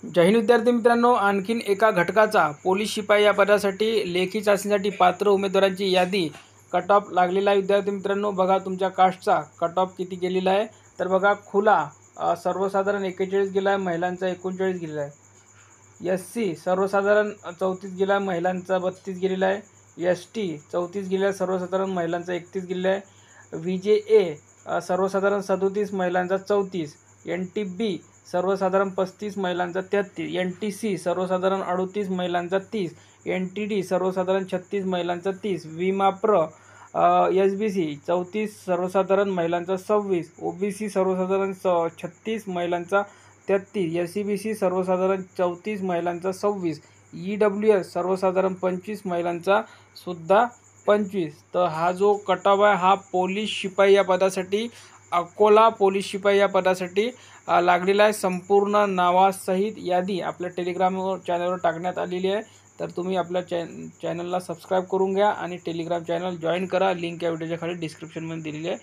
जय हिंद विद्यार्थी मित्रांनो, आणखीन एका घटकाचा पोलीस शिपाई या पदासाठी लेखी चाचणीसाठी पात्र उमेदवारांची यादी कट ऑफ लागलेला आहे। विद्यार्थी मित्रांनो, बघा तुमच्या कास्टचा कट ऑफ किती गेलेला आहे। तर बघा, खुला सर्वसाधारण 41 गेला आहे, महिलांचा 39 गेलेला आहे। SC सर्वसाधारण 34 गेला आहे, महिलांचा 32 गेलेला आहे। ST 34 गेला आहे, सर्वसाधारण महिलांचा 31 गेलेला आहे। VJA सर्वसाधारण 37, महिलांचा 34। NTB सर्वसाधारण 35, महिलांचा 33। NTC सर्वसाधारण 38, महिलांचा 30। NTD सर्वसाधारण 36, महिलांचा 30। विमाप्र SBC 34, सर्वसाधारण महिलांचा 26। OBC सर्वसाधारण 36, महिलांचा 33। SCBC सर्वसाधारण 34, महिलांचा 26। EWS सर्वसाधारण 25, महिलांचा सुद्धा 25। तर हा जो कट ऑफ आहे हा पोलीस शिपाई या पदासाठी, अकोला पोलीस शिपाई या पदासाठी लागलेला आहे। संपूर्ण नावासहित यादी आपल्या टेलिग्राम चॅनलवर टाकण्यात आलेली आहे। तर तुम्ही आपल्या चॅनलला सबस्क्राईब करून घ्या आणि टेलिग्राम चॅनल जॉईन करा। लिंक या व्हिडिओच्या खाली डिस्क्रिप्शनमध्ये दिलेली आहे।